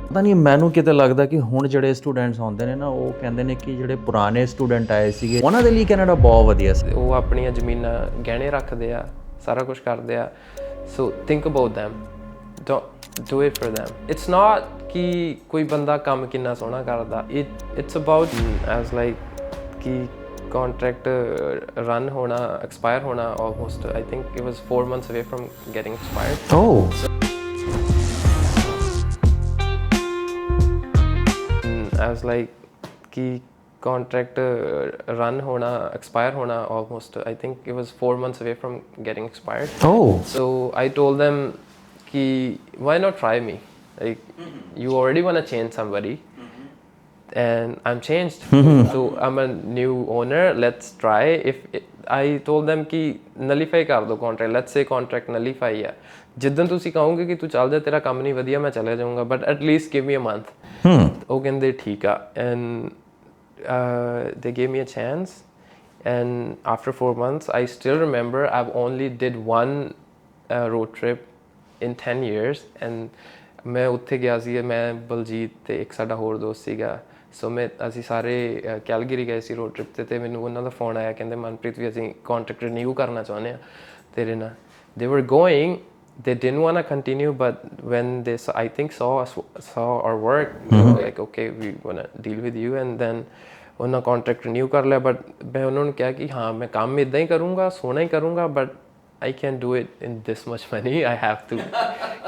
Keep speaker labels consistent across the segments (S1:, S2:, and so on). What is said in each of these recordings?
S1: ਪਤਾ ਨਹੀਂ ਮੈਨੂੰ ਕਿਤੇ ਲੱਗਦਾ ਕਿ ਹੁਣ ਜਿਹੜੇ ਸਟੂਡੈਂਟਸ ਆਉਂਦੇ ਨੇ ਨਾ ਉਹ ਕਹਿੰਦੇ ਨੇ ਕਿ ਜਿਹੜੇ ਪੁਰਾਣੇ ਸਟੂਡੈਂਟ ਆਏ ਸੀਗੇ ਉਹਨਾਂ ਦੇ ਲਈ ਕੈਨੇਡਾ ਬਹੁਤ ਵਧੀਆ ਸੀ।
S2: ਉਹ ਆਪਣੀਆਂ ਜ਼ਮੀਨਾਂ ਗਹਿਣੇ ਰੱਖਦੇ ਆ, ਸਾਰਾ ਕੁਝ ਕਰਦੇ ਆ। So think about them, do it for them. It's not ਕਿ ਕੋਈ ਬੰਦਾ ਕੰਮ ਕਿੰਨਾ ਸੋਹਣਾ ਕਰਦਾ, it's about as like ਕਿ contract run ਹੋਣਾ, expire ਹੋਣਾ almost. I think it was 4 months away from getting expired. As like कि contract run होना, expire होना almost. I think it was 4 months away from getting expired. So I told them कि why not try me? Like you already want to change somebody, and I'm changed. So I'm a new owner. Let's try. I told them कि nullify कर दो contract. Let's say contract nullify है. जिद्दन तुसी कहोगे कि तू चल जा, तेरा काम नहीं वधिया, मैं चले जाऊँगा, but at least give me a month. ਉਹ ਕਹਿੰਦੇ ਠੀਕ ਆ, and they gave me a chance, and after 4 months I still remember I've only did one road trip in 10 years, and ਮੈਂ ਉੱਥੇ ਗਿਆ ਸੀ, ਮੈਂ ਬਲਜੀਤ ਤੇ ਇੱਕ ਸਾਡਾ ਹੋਰ ਦੋਸਤ ਸੀਗਾ। ਸੋ ਅਸੀਂ ਸਾਰੇ ਕੈਲਗਰੀ ਗਏ ਸੀ ਰੋਡ ਟ੍ਰਿਪ ਤੇ ਮੈਨੂੰ ਉਹਨਾਂ ਦਾ ਫੋਨ ਆਇਆ, ਕਹਿੰਦੇ ਮਨਪ੍ਰੀਤ ਵੀ ਅਸੀਂ ਕੰਟਰੈਕਟ ਰਿਨਿਊ ਕਰਨਾ ਚਾਹੁੰਦੇ ਹਾਂ ਤੇਰੇ ਨਾਲ। they were going, they didn't want to continue, but when they I think saw our work, they were like, okay, we want to deal with you, and then ਉਹਨਾਂ contract renew ਕਰ ਲਿਆ। But ਮੈਂ ਉਹਨਾਂ ਨੂੰ ਕਿਹਾ ਕਿ ਹਾਂ ਮੈਂ ਕੰਮ ਇੱਦਾਂ ਹੀ ਕਰੂੰਗਾ, ਸੋਹਣਾ ਹੀ ਕਰੂੰਗਾ, but I can't do it in this much money. I have to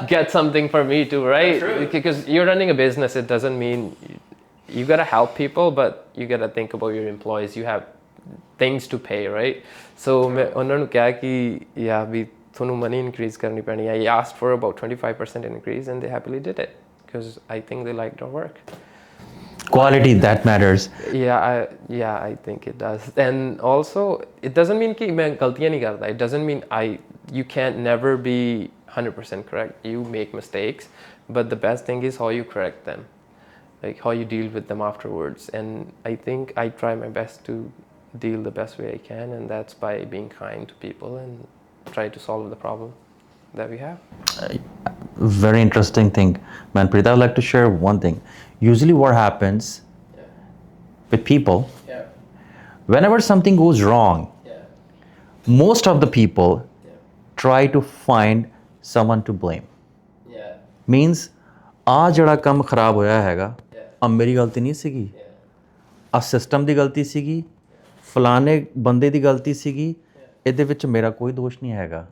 S2: get something for me too, right? Because you're running a business, it doesn't mean you gotta help people, but you gotta think about your employees. You have things to pay, right? So मैं ਉਹਨਾਂ ਨੂੰ ਕਿਹਾ ਕਿ yeah ਵੀ ਤੁਹਾਨੂੰ money increase ਕਰਨੀ ਪੈਣੀ ਹੈ। I asked for about 25% increase, and they happily did it because I think they liked our work.
S1: Quality, that matters.
S2: Yeah, I think it does. And also it doesn't mean कि मैं गलतियाँ नहीं करता. It doesn't mean you can't never be 100% correct. You make mistakes, but the best thing is how you correct them, like how you deal with them afterwards. And I think I try my best to deal the best way I can, and that's by being kind to people and try to solve the problem that we have.
S1: Very interesting thing, Manpreet. I would like to share one thing. Usually what happens with people, whenever something goes wrong, most of the people try to find someone to blame. Means ਆ ਜਿਹੜਾ ਕੰਮ ਖਰਾਬ ਹੋਇਆ ਹੈਗਾ ਆ ਮੇਰੀ ਗਲਤੀ ਨਹੀਂ ਸੀਗੀ, ਆ ਸਿਸਟਮ ਦੀ ਗਲਤੀ ਸੀਗੀ, ਫਲਾਣੇ ਬੰਦੇ ਦੀ ਗਲਤੀ ਸੀਗੀ, ਇਹਦੇ ਵਿੱਚ ਮੇਰਾ ਕੋਈ ਦੋਸ਼ ਨਹੀਂ ਹੈਗਾ।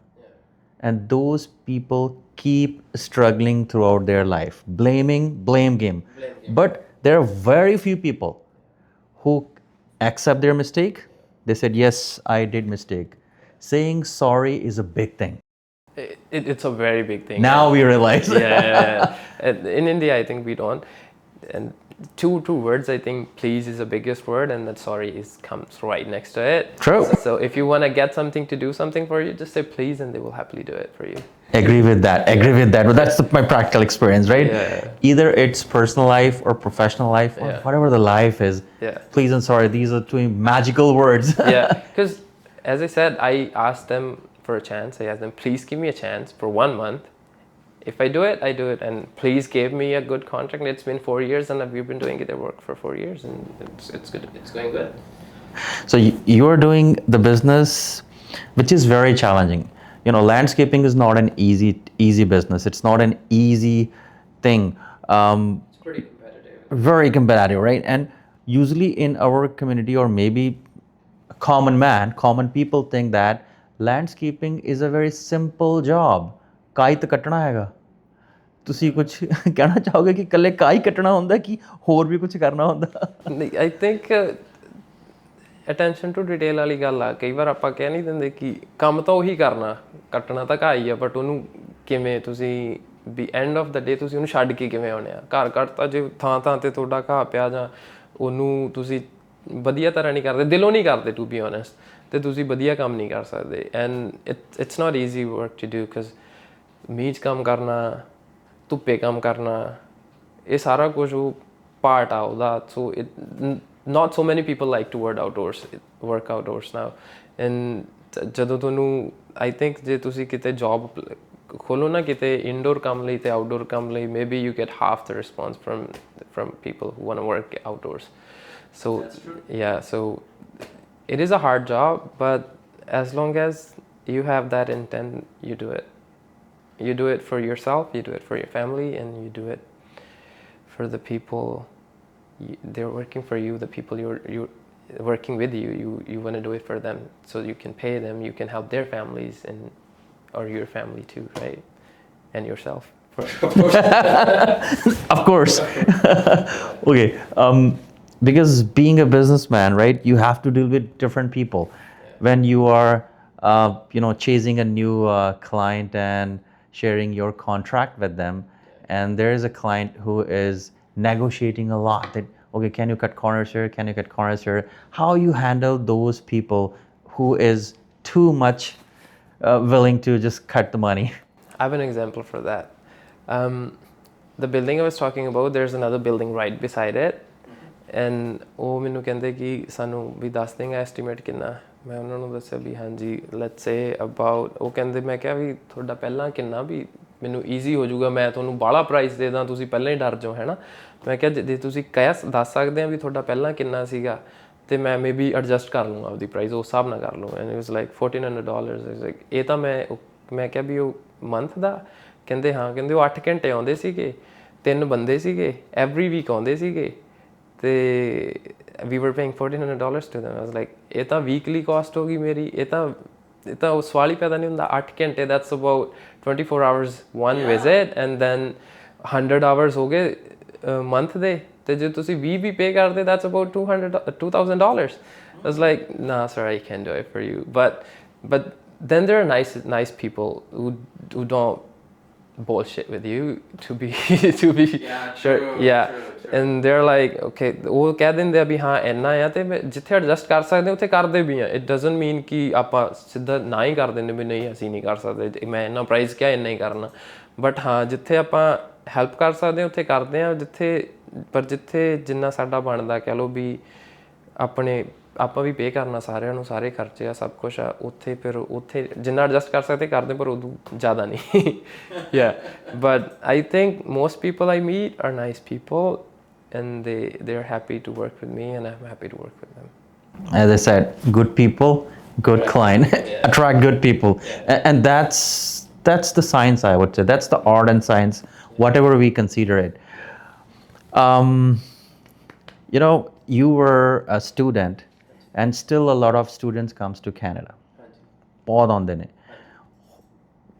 S1: And those people keep struggling throughout their life, blame game. But there are very few people who accept their mistake. They said, yes, I did mistake. Saying sorry is a big thing.
S2: It's a very big thing.
S1: Now we realize.
S2: Yeah. In India, I think we don't. And two words, I think please is the biggest word, and that sorry comes right next to it.
S1: True.
S2: So if you want to get something to do something for you, just say please, and they will happily do it for you.
S1: Agree with that. But that's my practical experience, right? Either it's personal life or professional life or whatever the life is. Please and sorry, these are two magical words.
S2: Because as I said, I asked them for a chance. I asked them, please give me a chance for 1 month. If I do it, I do it, and please give me a good contract. It's been 4 years, and we've been doing their work for 4 years, and it's good. It's going good.
S1: So you are doing the business, which is very challenging. You know, landscaping is not an easy business. It's not an easy thing.
S2: It's pretty competitive.
S1: Very competitive, right? And usually in our community, or maybe common people think that landscaping is a very simple job. ਕਾਇਤ ਕੱਟਣਾ ਹੈਗਾ। ਤੁਸੀਂ ਕੁਝ ਕਹਿਣਾ ਚਾਹੋਗੇ ਕਿ ਇਕੱਲੇ ਕਾਈ ਕੱਟਣਾ ਹੁੰਦਾ ਕਿ ਹੋਰ ਵੀ ਕੁਝ ਕਰਨਾ ਹੁੰਦਾ?
S2: ਨਹੀਂ, I think attention to detail ਵਾਲੀ ਗੱਲ ਆ। ਕਈ ਵਾਰ ਆਪਾਂ ਕਹਿ ਨਹੀਂ ਦਿੰਦੇ ਕਿ ਕੰਮ ਤਾਂ ਉਹੀ ਕਰਨਾ, ਕੱਟਣਾ ਤਾਂ ਘਾਹ ਹੀ ਆ, ਬਟ ਉਹਨੂੰ ਕਿਵੇਂ ਤੁਸੀਂ ਵੀ ਐਂਡ ਆਫ ਦਾ ਡੇ ਤੁਸੀਂ ਉਹਨੂੰ ਛੱਡ ਕੇ ਕਿਵੇਂ ਆਉਣੇ ਆ। ਘਰ ਕੱਟਤਾ ਜੇ ਥਾਂ ਤੇ ਤੁਹਾਡਾ ਘਾਹ ਪਿਆ ਜਾਂ ਉਹਨੂੰ ਤੁਸੀਂ ਵਧੀਆ ਤਰ੍ਹਾਂ ਨਹੀਂ ਕਰਦੇ, ਦਿਲੋਂ ਨਹੀਂ ਕਰਦੇ ਟੂ ਬੀ ਓਨੈਸਟ, ਤੇ ਤੁਸੀਂ ਵਧੀਆ ਕੰਮ ਨਹੀਂ ਕਰ ਸਕਦੇ। And it's not easy work to do, because ਮੀਂਹ 'ਚ ਕੰਮ ਕਰਨਾ, ਧੁੱਪੇ ਕੰਮ ਕਰਨਾ, ਇਹ ਸਾਰਾ ਕੁਝ ਉਹ ਪਾਰਟ ਆ ਉਹਦਾ। ਸੋ not so many people like to work outdoors now, and ਜਦੋਂ ਤੁਹਾਨੂੰ I think ਜੇ ਤੁਸੀਂ ਕਿਤੇ ਜੌਬ ਖੋਲੋ ਨਾ ਕਿਤੇ ਇਨਡੋਰ ਕੰਮ ਲਈ ਤੇ ਆਊਟਡੋਰ ਕੰਮ ਲਈ maybe you get half the response from people who want to work outdoors. So yeah, so it is a hard job, but as long as you have that intent, you do it. You do it for yourself, you do it for your family, and you do it for the people they're working for you, the people you're working with you want to do it for them so you can pay them, you can help their families or your family too, right? And yourself.
S1: Of course. Okay. Because being a businessman, right, you have to deal with different people. When you are, chasing a new client and sharing your contract with them, and there is a client who is negotiating a lot. That okay, can you cut corners here? Can you cut corners here? How you handle those people who is too much willing to just cut the money?
S2: I have an example for that. The building I was talking about, there's another building right beside it. And ਉਹ ਮੈਨੂੰ ਕਹਿੰਦੇ ਕਿ ਸਾਨੂੰ ਵੀ ਦੱਸ ਦੇਂਗਾ estimate ਕਿੰਨਾ ਮੈਂ ਉਹਨਾਂ ਨੂੰ ਦੱਸਿਆ ਵੀ ਹਾਂਜੀ ਲੈਟਸ ਸੇ ਅਬਾਊਟ ਉਹ ਕਹਿੰਦੇ ਮੈਂ ਕਿਹਾ ਵੀ ਤੁਹਾਡਾ ਪਹਿਲਾਂ ਕਿੰਨਾ ਵੀ ਮੈਨੂੰ ਈਜ਼ੀ ਹੋ ਜਾਊਗਾ ਮੈਂ ਤੁਹਾਨੂੰ ਬਾਹਲਾ ਪ੍ਰਾਈਸ ਦੇ ਦਾਂ ਤੁਸੀਂ ਪਹਿਲਾਂ ਹੀ ਡਰ ਜਾਓ ਹੈ ਨਾ ਮੈਂ ਕਿਹਾ ਜੇ ਤੁਸੀਂ ਦੱਸ ਸਕਦੇ ਆ ਵੀ ਤੁਹਾਡਾ ਪਹਿਲਾਂ ਕਿੰਨਾ ਸੀਗਾ ਤੇ ਮੈਂ ਮੇਬੀ ਐਡਜਸਟ ਕਰ ਲੂੰਗਾ ਆਪਦੀ ਪ੍ਰਾਈਸ ਉਸ ਹਿਸਾਬ ਨਾਲ ਕਰ ਲੂੰ and it was like $1,400 like ਇਹ ਤਾਂ ਮੈਂ ਕਿਹਾ ਵੀ ਉਹ ਮੰਥ ਦਾ ਕਹਿੰਦੇ ਹਾਂ ਕਹਿੰਦੇ ਉਹ 8 ਘੰਟੇ ਆਉਂਦੇ ਸੀਗੇ 3 ਬੰਦੇ ਸੀਗੇ ਐਵਰੀ ਵੀਕ ਆਉਂਦੇ ਸੀਗੇ ਤੇ we were paying $1,400 to them. I was like ਇਹ ਤਾਂ ਵੀਕਲੀ ਕਾਸਟ ਹੋ ਗਈ ਮੇਰੀ ਇਹ ਤਾਂ ਉਹ ਸਵਾਲ ਹੀ ਪੈਦਾ ਨਹੀਂ ਹੁੰਦਾ 8 ਘੰਟੇ that's about 24 hours one visit and then 100 hours ਹੋ ਗਏ ਮੰਥ ਦੇ ਤੇ ਜੇ ਤੁਸੀਂ 20 ਵੀ ਪੇ ਕਰਦੇ that's about $2,000. I was like nah sir I can't do it for you but then there are nice people who don't bullshit with you to be sure. And they're like okay ਉਹ ਕਹਿ ਦਿੰਦੇ ਆ ਵੀ ਹਾਂ ਇੰਨਾ ਆ ਤੇ ਜਿੱਥੇ adjust ਕਰ ਸਕਦੇ ਉੱਥੇ ਕਰਦੇ ਵੀ ਆ ਇਟ ਡਜ਼ਨਟ ਮੀਨ ਕਿ ਆਪਾਂ ਸਿੱਧਾ ਨਾ ਹੀ ਕਰ ਦਿੰਦੇ ਵੀ ਨਹੀਂ ਅਸੀਂ ਨਹੀਂ ਕਰ ਸਕਦੇ ਮੈਂ ਇੰਨਾ ਪ੍ਰਾਈਸ ਕਿਹਾ ਇੰਨਾ ਹੀ ਕਰਨਾ ਬਟ ਹਾਂ ਜਿੱਥੇ ਆਪਾਂ ਹੈਲਪ ਕਰ ਸਕਦੇ ਉੱਥੇ ਕਰਦੇ ਆ ਜਿੱਥੇ ਜਿੰਨਾ ਸਾਡਾ ਬਣਦਾ ਕਹਿ ਲਓ ਵੀ ਆਪਾਂ ਵੀ ਪੇ ਕਰਨਾ ਸਾਰਿਆਂ ਨੂੰ ਸਾਰੇ ਖਰਚੇ ਆ ਸਭ ਕੁਝ ਆ ਉੱਥੇ ਜਿੰਨਾ ਐਡਜਸਟ ਕਰ ਸਕਦੇ ਕਰਦੇ ਪਰ ਉਦੋਂ ਜ਼ਿਆਦਾ ਨਹੀਂ yeah but I think most people I meet are nice people and they're happy to work with me and I'm happy to work with them.
S1: As I said, good people, good client. Attract good people. And that's the science, I would say. That's the art and science, whatever we consider it. You were a student and still a lot of students comes to Canada. ਬਹੁਤ ਆਉਂਦੇ ਨੇ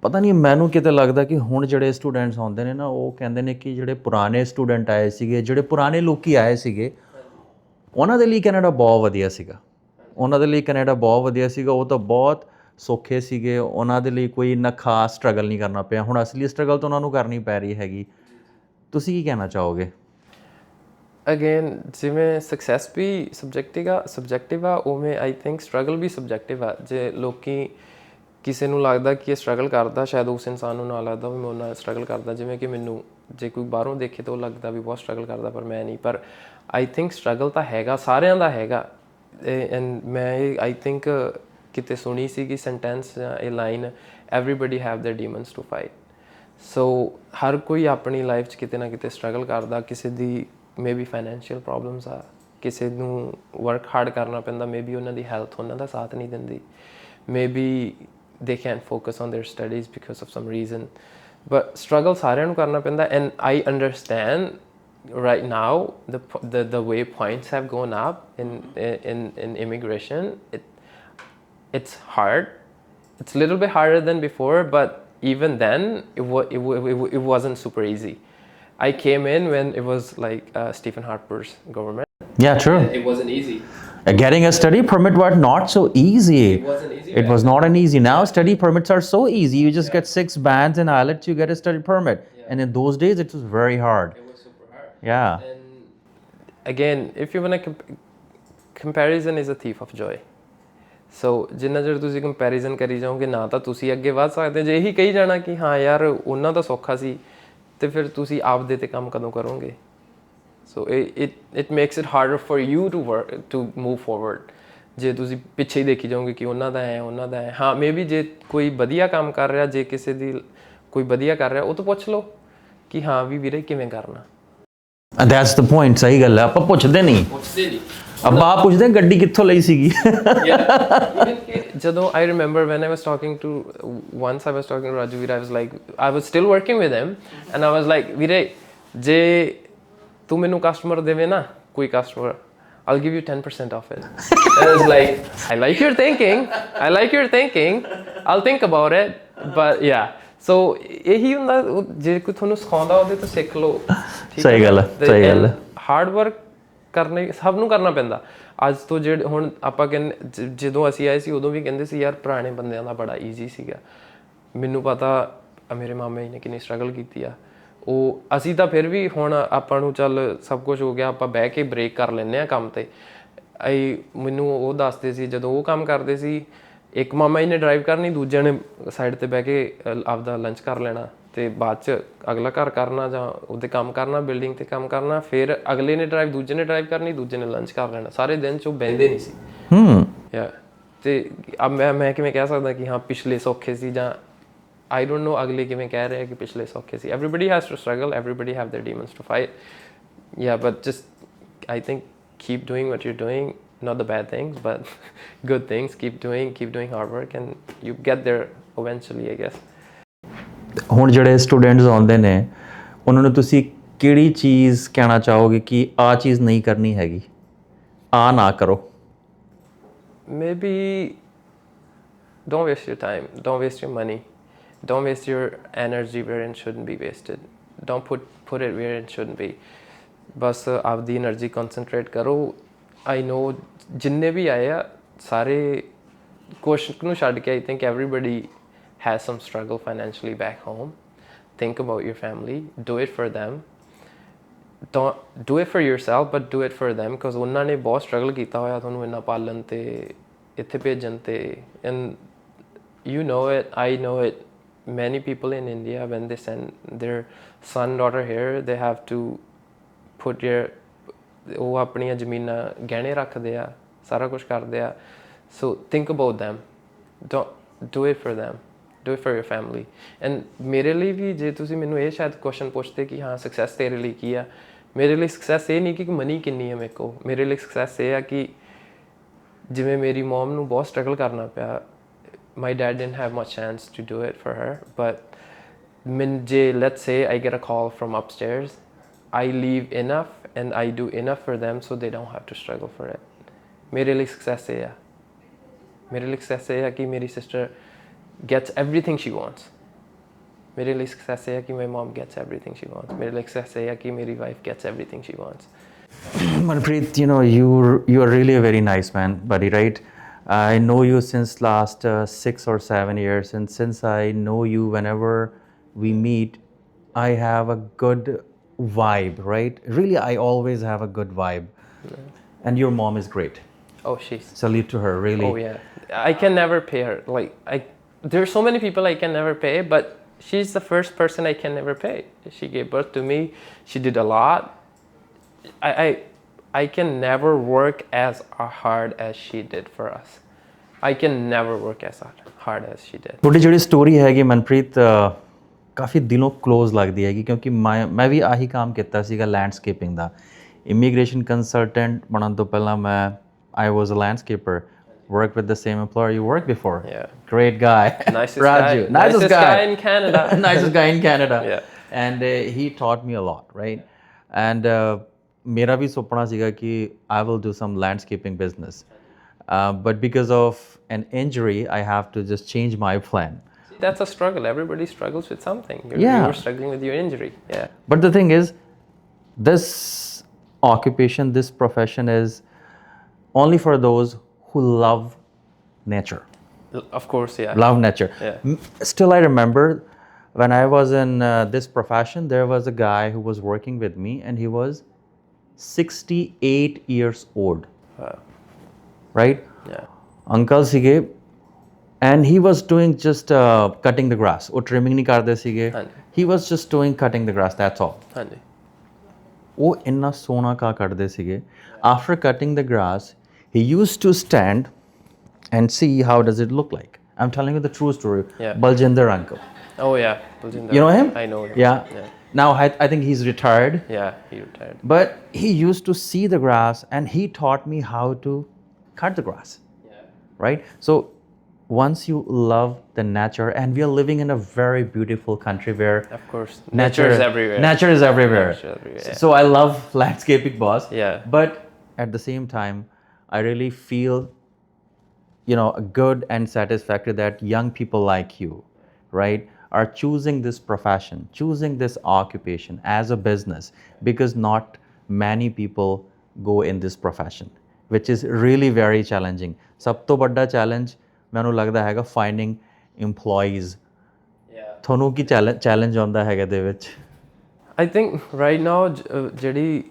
S1: ਪਤਾ ਨਹੀਂ ਮੈਨੂੰ ਕਿਤੇ ਲੱਗਦਾ ਕਿ ਹੁਣ ਜਿਹੜੇ ਸਟੂਡੈਂਟਸ ਆਉਂਦੇ ਨੇ ਨਾ ਉਹ ਕਹਿੰਦੇ ਨੇ ਕਿ ਜਿਹੜੇ ਪੁਰਾਣੇ ਸਟੂਡੈਂਟ ਆਏ ਸੀਗੇ ਜਿਹੜੇ ਪੁਰਾਣੇ ਲੋਕੀ ਆਏ ਸੀਗੇ ਉਹਨਾਂ ਦੇ ਲਈ ਕੈਨੇਡਾ ਬਹੁਤ ਵਧੀਆ ਸੀਗਾ ਉਹ ਤਾਂ ਬਹੁਤ ਸੌਖੇ ਸੀਗੇ ਉਹਨਾਂ ਦੇ ਲਈ ਕੋਈ ਇੰਨਾ ਖਾਸ ਸਟਰਗਲ ਨਹੀਂ ਕਰਨਾ ਪਿਆ ਹੁਣ ਅਸਲੀ ਸਟਰਗਲ ਤਾਂ ਉਹਨਾਂ ਨੂੰ ਕਰਨੀ ਪੈ ਰਹੀ ਹੈਗੀ ਤੁਸੀਂ ਕੀ ਕਹਿਣਾ ਚਾਹੋਗੇ
S2: ਅਗੇਨ ਜਿਵੇਂ ਸਕਸੈਸ ਵੀ ਸਬਜੈਕਟਿਵ ਆ ਉਵੇਂ ਆਈ ਥਿੰਕ ਸਟਰਗਲ ਵੀ ਸਬਜੈਕਟਿਵ ਆ ਜੇ ਲੋਕੀ ਕਿਸੇ ਨੂੰ ਲੱਗਦਾ ਕਿ ਇਹ ਸਟਰਗਲ ਕਰਦਾ ਸ਼ਾਇਦ ਉਸ ਇਨਸਾਨ ਨੂੰ ਨਾ ਲੱਗਦਾ ਵੀ ਮੈਂ ਉਹਨਾਂ ਸਟਰਗਲ ਕਰਦਾ ਜਿਵੇਂ ਕਿ ਮੈਨੂੰ ਜੇ ਕੋਈ ਬਾਹਰੋਂ ਦੇਖੇ ਤਾਂ ਉਹ ਲੱਗਦਾ ਵੀ ਬਹੁਤ ਸਟਰਗਲ ਕਰਦਾ ਪਰ ਮੈਂ ਨਹੀਂ ਪਰ ਆਈ ਥਿੰਕ ਸਟਰਗਲ ਤਾਂ ਹੈਗਾ ਸਾਰਿਆਂ ਦਾ ਹੈਗਾ ਐਂਡ ਮੈਂ ਆਈ ਥਿੰਕ ਕਿਤੇ ਸੁਣੀ ਸੀ ਕਿ ਸੈਂਟੈਂਸ ਇਹ line everybody have their demons to fight so ਹਰ ਕੋਈ ਆਪਣੀ ਲਾਈਫ 'ਚ ਕਿਤੇ ਨਾ ਕਿਤੇ ਸਟਰਗਲ ਕਰਦਾ ਕਿਸੇ ਦੀ ਮੇਬੀ ਫਾਈਨੈਂਸ਼ੀਅਲ ਪ੍ਰੋਬਲਮਸ ਆ ਕਿਸੇ ਨੂੰ ਵਰਕ ਹਾਰਡ ਕਰਨਾ ਪੈਂਦਾ ਮੇਬੀ ਉਹਨਾਂ ਦੀ ਹੈਲਥ ਉਹਨਾਂ ਦਾ ਸਾਥ ਨਹੀਂ ਦਿੰਦੀ maybe they can't focus on their studies because of some reason but struggle ਸਾਰਿਆਂ ਨੂੰ ਕਰਨਾ ਪੈਂਦਾ and I understand right now the way points have gone up in immigration it's hard it's a little bit harder than before but even then it wasn't super easy I came in when it was like Stephen Harper's government
S1: yeah true
S2: it wasn't easy
S1: getting a study permit was not so easy.
S2: It wasn't easy.
S1: It was not an easy. Now study permits are so easy. You just get 6 bands in IELTS, you get a study permit. And in those days, it was very hard.
S2: It was super hard.
S1: Yeah.
S2: And again, if you want to comparison is a thief of joy. So ਜਿੰਨਾ ਚਿਰ ਤੁਸੀਂ comparison ਕਰੀ ਜਾਓਗੇ ਨਾ ਤਾਂ ਤੁਸੀਂ ਅੱਗੇ ਵਧ ਸਕਦੇ ਜੇ ਇਹੀ ਕਹੀ ਜਾਣਾ ਕਿ ਹਾਂ ਯਾਰ ਉਹਨਾਂ ਦਾ ਸੌਖਾ ਸੀ ਤੇ ਫਿਰ ਤੁਸੀਂ ਆਪਦੇ ਤੇ ਕੰਮ ਕਦੋਂ ਕਰੋਗੇ so it makes it harder for you to move forward ਜੇ ਤੁਸੀਂ ਪਿੱਛੇ ਹੀ ਦੇਖੀ ਜਾਓਗੇ ਕਿ ਉਹਨਾਂ ਦਾ ਹੈ ਹਾਂ ਮੇਬੀ ਜੇ ਕੋਈ ਵਧੀਆ ਕੰਮ ਕਰ ਰਿਹਾ ਜੇ ਕਿਸੇ ਦੀ ਕੋਈ ਵਧੀਆ ਕਰ ਰਿਹਾ ਉਹ ਤੋਂ ਪੁੱਛ ਲਓ ਕਿ ਹਾਂ ਵੀ ਵੀਰੇ ਕਿਵੇਂ ਕਰਨਾ।
S1: That's the point. ਸਹੀ ਗੱਲ ਹੈ, ਆਪਾਂ ਪੁੱਛਦੇ ਨਹੀਂ ਆਪਾਂ ਪੁੱਛਦੇ ਗੱਡੀ ਕਿੱਥੋਂ ਲਈ ਸੀਗੀ।
S2: ਜਦੋਂ I remember when I was talking to Raju Veer, I was like, I was still working with him and I was like, ਵੀਰੇ ਜੇ ਤੂੰ ਮੈਨੂੰ ਕਸਟਮਰ ਦੇਵੇ ਨਾ ਕੋਈ customer, I'll give you 10% off it. And I was like, I like your thinking, I'll think about it, but yeah. So ਇਹੀ ਹੁੰਦਾ, ਜੇ ਕੋਈ ਤੁਹਾਨੂੰ ਸਿਖਾਉਂਦਾ ਉਹਦੇ ਤੋਂ ਸਿੱਖ ਲਓ।
S1: ਸਹੀ ਗੱਲ ਹੈ।
S2: ਹਾਰਡ ਵਰਕ ਕਰਨੇ ਸਭ ਨੂੰ ਕਰਨਾ ਪੈਂਦਾ। ਅੱਜ ਤੋਂ ਜਿਹੜੇ ਹੁਣ ਆਪਾਂ ਕਹਿੰਦੇ, ਜਦੋਂ ਅਸੀਂ ਆਏ ਸੀ ਉਦੋਂ ਵੀ ਕਹਿੰਦੇ ਸੀ ਯਾਰ ਪੁਰਾਣੇ ਬੰਦਿਆਂ ਦਾ ਬੜਾ ਈਜ਼ੀ ਸੀਗਾ। ਮੈਨੂੰ ਪਤਾ ਮੇਰੇ ਮਾਮਾ ਜੀ ਨੇ ਕਿੰਨੀ ਸਟਰਗਲ ਕੀਤੀ ਆ। ਉਹ ਅਸੀਂ ਤਾਂ ਫਿਰ ਵੀ ਹੁਣ ਆਪਾਂ ਨੂੰ ਚੱਲ ਸਭ ਕੁਝ ਹੋ ਗਿਆ, ਆਪਾਂ ਬਹਿ ਕੇ ਬ੍ਰੇਕ ਕਰ ਲੈਂਦੇ ਹਾਂ ਕੰਮ 'ਤੇ। ਮੈਨੂੰ ਉਹ ਦੱਸਦੇ ਸੀ ਜਦੋਂ ਉਹ ਕੰਮ ਕਰਦੇ ਸੀ, ਇੱਕ ਮਾਮਾ ਜੀ ਨੇ ਡਰਾਈਵ ਕਰਨੀ, ਦੂਜਿਆਂ ਨੇ ਸਾਈਡ 'ਤੇ ਬਹਿ ਕੇ ਆਪਦਾ ਲੰਚ ਕਰ ਲੈਣਾ ਅਤੇ ਬਾਅਦ 'ਚ ਅਗਲਾ ਘਰ ਕਰਨਾ ਜਾਂ ਉਹਦੇ ਕੰਮ ਕਰਨਾ, ਬਿਲਡਿੰਗ 'ਤੇ ਕੰਮ ਕਰਨਾ। ਫਿਰ ਅਗਲੇ ਨੇ ਡਰਾਈਵ, ਦੂਜੇ ਨੇ ਡਰਾਈਵ ਕਰਨੀ, ਦੂਜੇ ਨੇ ਲੰਚ ਕਰ ਲੈਣਾ। ਸਾਰੇ ਦਿਨ 'ਚ ਉਹ ਬਹਿੰਦੇ ਨਹੀਂ ਸੀ। ਅਤੇ ਮੈਂ ਕਿਵੇਂ ਕਹਿ ਸਕਦਾ ਕਿ ਹਾਂ ਪਿਛਲੇ ਸੌਖੇ ਸੀ, ਜਾਂ I don't know ਅਗਲੇ ਕਿਵੇਂ ਕਹਿ ਰਹੇ ਕਿ ਪਿਛਲੇ ਸੌਖੇ ਸੀ। Everybody has to struggle, everybody have their demons to fight. Yeah, but just I think keep doing what you're doing, not the bad things, but good things. Keep doing hard work and you get there eventually, I guess.
S1: ਹੁਣ ਜਿਹੜੇ students ਆਉਂਦੇ ਨੇ ਉਹਨਾਂ ਨੂੰ ਤੁਸੀਂ ਕਿਹੜੀ ਚੀਜ਼ ਕਹਿਣਾ ਚਾਹੋਗੇ ਕਿ ਆਹ ਚੀਜ਼ ਨਹੀਂ ਕਰਨੀ ਹੈਗੀ, ਆਹ ਨਾ ਕਰੋ?
S2: Maybe don't waste your time, don't waste your money, don't waste your energy where it shouldn't be wasted. Don't put it where it shouldn't be. ਬਸ ਆਪਦੀ એનર્ਜੀ ਕਨਸੈਂਟਰੇਟ ਕਰੋ। ਆਈ ਨੋ ਜਿੰਨੇ ਵੀ ਆਏ ਆ ਸਾਰੇ ਕੁਛ ਨੂੰ ਛੱਡ ਕੇ, I think everybody has some struggle financially back home. Think about your family, do it for them. Don't do it for yourself, but do it for them, because ਉਹਨਾਂ ਨੇ ਬਹੁਤ struggle ਕੀਤਾ ਹੋਇਆ ਤੁਹਾਨੂੰ ਇੰਨਾ ਪਾਲਣ ਤੇ ਇੱਥੇ ਭੇਜਣ ਤੇ। and you know it, I know it, many people in India when they send their son daughter here, they have to put ਉਹ ਆਪਣੀਆਂ ਜ਼ਮੀਨਾਂ ਗਹਿਣੇ ਰੱਖਦੇ ਆ, ਸਾਰਾ ਕੁਝ ਕਰਦੇ ਆ। so think about them, don't do it for them, do it for your family. and ਮੇਰੇ ਲਈ ਵੀ ਜੇ ਤੁਸੀਂ ਮੈਨੂੰ ਇਹ ਸ਼ਾਇਦ ਕੁਐਸਚਨ ਪੁੱਛਦੇ ਕਿ ਹਾਂ ਸਕਸੈਸ ਤੇਰੇ ਲਈ ਕੀ ਆ, ਮੇਰੇ ਲਈ ਸਕਸੈਸ ਇਹ ਨਹੀਂ ਕਿ ਮਨੀ ਕਿੰਨੀ ਹੈ ਮੇਰੇ ਕੋਲ। ਮੇਰੇ ਲਈ ਸਕਸੈਸ ਇਹ ਆ ਕਿ ਜਿਵੇਂ ਮੇਰੀ ਮੋਮ ਨੂੰ ਬਹੁਤ ਸਟਰਗਲ ਕਰਨਾ ਪਿਆ, my dad didn't have much chance to do it for her, but ਜੇ let's say I get a call from upstairs, I leave enough and I do enough for them so they don't have to struggle for it. ਮੇਰੇ ਲਈ success ਇਹ ਆ। ਮੇਰੇ ਲਈ success ਇਹ ਆ ਕਿ ਮੇਰੀ sister gets everything she wants. ਮੇਰੇ ਲਈ ਸਕਸੈਸ ਇਹ ਹੈ ਕਿ my mom gets everything she wants. ਮੇਰੇ ਲਈ ਸਕਸੈਸ ਇਹ ਹੈ ਕਿ ਮੇਰੀ wife gets everything she wants.
S1: Manpreet, you are really a very nice man, buddy, right? I know you since last 6 or 7 years, and since I know you, whenever we meet, I have a good vibe, right? Really, I always have a good vibe. Yeah. And your mom is great.
S2: Oh, she's...
S1: Salute to her, really.
S2: Oh, yeah. I can never pay her. There are so many people I can never pay, but she's the first person I can never pay. She gave birth to me. She did a lot. I can never work as hard as she did for us. I can never work as hard as she did.
S1: ਤੁਹਾਡੀ ਜਿਹੜੀ story ਹੈਗੀ ਮਨਪ੍ਰੀਤ ਕਾਫੀ ਦਿਲੋਂ close ਲੱਗਦੀ ਹੈਗੀ, ਕਿਉਂਕਿ ਮੈਂ ਵੀ ਆਹੀ ਕੰਮ ਕੀਤਾ ਸੀਗਾ ਲੈਂਡਸਕੇਪਿੰਗ ਦਾ। ਇਮੀਗ੍ਰੇਸ਼ਨ ਕੰਸਲਟੈਂਟ ਬਣਨ ਤੋਂ ਪਹਿਲਾਂ I was a landscaper. Worked with the same employer you worked before.
S2: Yeah.
S1: Great guy.
S2: Nicest
S1: Raju.
S2: guy. Nicest guy in Canada.
S1: Nicest guy in Canada.
S2: Yeah.
S1: And he taught me a lot, right? And मेरा भी सुपना सीगा कि I will do some landscaping business. But because of an injury, I have to just change my plan.
S2: That's a struggle. Everybody struggles with something. You're struggling with your injury. Yeah.
S1: But the thing is, this occupation, this profession is only for those who love nature.
S2: Of course, yeah.
S1: Love nature.
S2: Yeah.
S1: Still, I remember when I was in this profession, there was a guy who was working with me, and he was 68 years old.
S2: Wow.
S1: Right?
S2: Yeah.
S1: Uncle sige, and he was doing just cutting the grass. Or trimming nahi karde sige. He was just doing cutting the grass. That's all.
S2: ਹਾਂਜੀ.
S1: ਉਹ ਇੰਨਾ ਸੋਹਣਾ ਕਾ ਕੱਟਦੇ ਸੀਗੇ। After cutting the grass, he used to stand and see how does it look like. I'm telling you the true story.
S2: Yeah.
S1: Baljinder uncle.
S2: Oh yeah, Baljinder.
S1: You know him?
S2: I know him.
S1: Yeah. Now I think he's retired.
S2: Yeah, he retired.
S1: But he used to see the grass and he taught me how to cut the grass.
S2: Yeah.
S1: Right? So once you love the nature, and we are living in a very beautiful country where
S2: Of course, nature is everywhere.
S1: Nature is everywhere.
S2: Nature is everywhere, yeah.
S1: So I love landscaping, boss.
S2: Yeah.
S1: But at the same time, I really feel, good and satisfactory that young people like you, right, are choosing this profession, choosing this occupation as a business, because not many people go in this profession, which is really very challenging. ਸਭ ਤੋਂ ਵੱਡਾ challenge ਮੈਨੂੰ ਲੱਗਦਾ ਹੈਗਾ finding employees. ਤੁਹਾਨੂੰ ਕੀ challenge ਆਉਂਦਾ ਹੈਗਾ ਦੇ ਵਿੱਚ?
S2: I think right now ਜਿਹੜੀ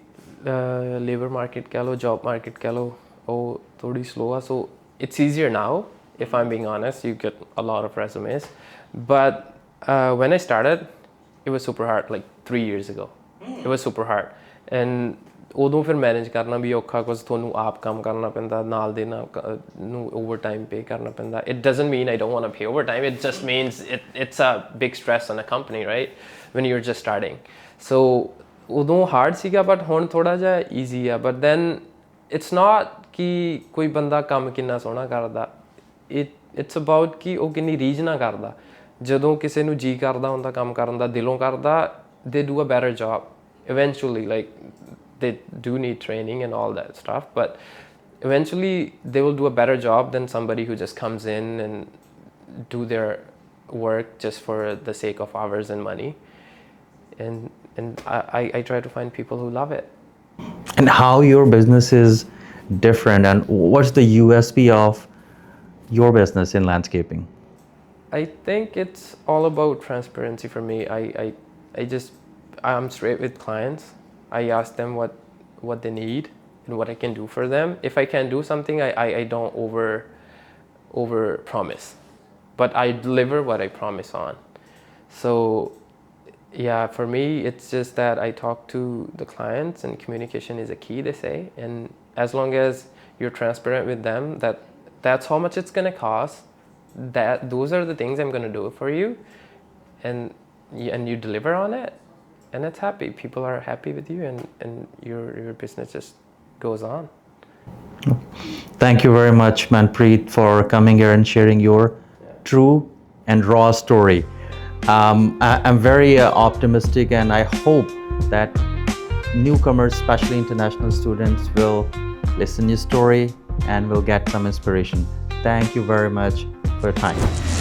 S2: labor market ਕਹਿ ਲਓ, job market ਕਹਿ ਲਓ, ਉਹ ਥੋੜੀ slow ਆ. So it's easier now, if I'm being honest. You get a lot of resumes. But when I started, it was super hard, like 3 years ago. It was super hard. And ਉਦੋਂ ਫਿਰ manage ਕਰਨਾ ਵੀ ਔਖਾ, ਕੁਝ ਤੁਹਾਨੂੰ ਆਪ ਕੰਮ ਕਰਨਾ ਪੈਂਦਾ, ਨਾਲ ਦੇ ਨੂੰ ਓਵਰਟਾਈਮ ਪੇ ਕਰਨਾ ਪੈਂਦਾ. It doesn't mean I don't want to pay overtime. It just means it's a big stress on a company, right? When you're just starting. So ਉਦੋਂ ਹਾਰਡ ਸੀਗਾ, ਬਟ ਹੁਣ ਥੋੜਾ ਜਿਹਾ ਈਜ਼ੀ ਆ. ਬਟ ਦੈਨ ਇਟਸ ਨਾਟ ਕਿ ਕੋਈ ਬੰਦਾ ਕੰਮ ਕਿੰਨਾ ਸੋਹਣਾ ਕਰਦਾ. ਇਟਸ ਅਬਾਊਟ ਕਿ ਉਹ ਕਿੰਨੀ ਰੀਝ ਨਾਲ ਕਰਦਾ. ਜਦੋਂ ਕਿਸੇ ਨੂੰ ਜੀ ਕਰਦਾ ਹੁੰਦਾ ਕੰਮ ਕਰਨ ਦਾ, ਦਿਲੋਂ ਕਰਦਾ, they do a better job eventually. Like they do need training and all that stuff, but eventually they will do a better job than somebody who just comes in and do their work just for the sake of hours and money. And I try to find people who love it.
S1: And how your business is different, and what's the USP of your business in landscaping?
S2: I think it's all about transparency for me. I'm straight with clients. I ask them what they need and what I can do for them. If I can do something, I don't over promise, but I deliver what I promise on. So yeah, for me, it's just that I talk to the clients, and communication is a key, they say. And as long as you're transparent with them, that's how much it's going to cost, that those are the things I'm going to do for you, and you deliver on it, and it's happy. People are happy with you, and your business just goes on.
S1: Thank you very much, Manpreet, for coming here and sharing your true and raw story. I'm very optimistic, and I hope that newcomers, especially international students, will listen to your story and will get some inspiration. Thank you very much for your time.